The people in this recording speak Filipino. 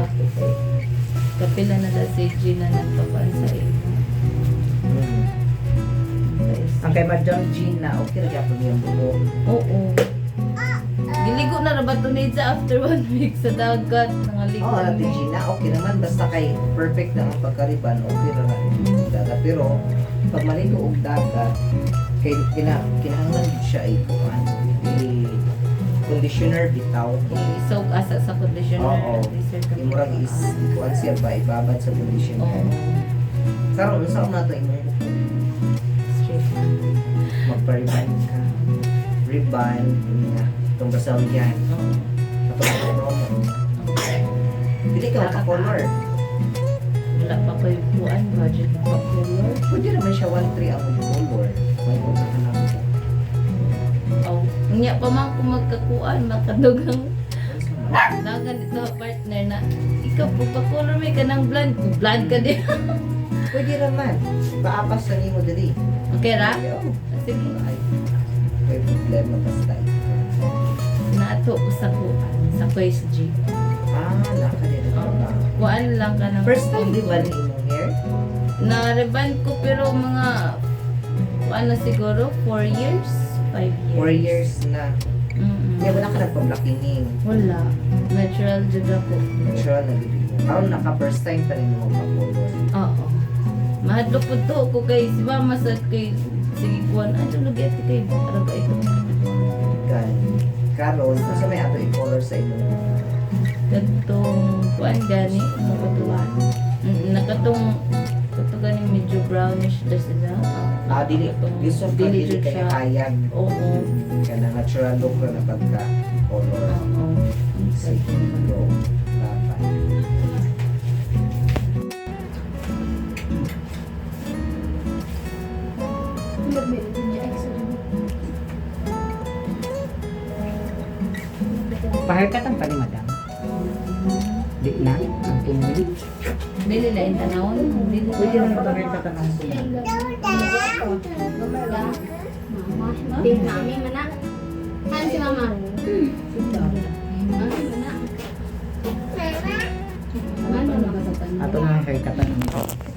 ako kay kapila na da si Gina nagpapaan sa iyo. Ang kay Madam Gina, okay ra gyapon yung buhok. Oo. Giligo na ra ba to ni sa after 1 week sa dagat nangaligo. Oo, Ate Gina, okay naman basta kay perfect na ang pagkariban, okay ra na yung dagat. Pero pag maligo og dagat, kay kinahanglan siya ikuan. Conditioner bitaw. Isog asa sa conditioner. Oo. Research ka Imurag is ikuan siya ba ibabad sa conditioner. Oo. Karon unsa na to imong Straight. magpa-ribbon ka. Ribbon, nga, itong Brazilian. Oo. Tapos ang promo. Hindi ka maka-color. Wala pa ko yung buwan, budget pa color. Pwede naman siya 1-3 ang color. May kung nakanap ko. Oh, nya pa man ko magkakuan, makadugang dagan ito partner na ikaw po pa color may kanang blonde, blonde ka din. Pwede naman. Paapas na nimo dali. Okay ra? Ayaw. Sige. Ay, may problema basta. Naato ko sa kuan, sa Quest G. Naka din ba? Kuan lang ka ng First time di ba ni imong hair? na-reband ko pero mga kuan na siguro 4 years, 5 years. 4 years na. Kaya wala ka nagpa-blackening. Wala. Natural jud ako. Natural na gid. Karon naka first time pa rin mo pa-color. Oo. Mahadlok po to ko kay si mama sa kay sige kuan ano lugay ati kay araga ito. Kan. Karon sa may ato i-color sa imong Katong kuan gani nakatuan. Nakatong kato gani medyo brownish da sila. dili gusto dili dili jud kaya siya. hayag. Oo. Kana natural look ra na pagka color. Oo. Sige, go. Dapat. Pa-haircut ang pali, madam. Di na, ang tumuli. Dili lain tanawon, dili. Pwede naman pa-haircut ang tumuli. Tim mami mana? Han si mama. Mami mana? Mana Ato na ang haircut ang tumuli.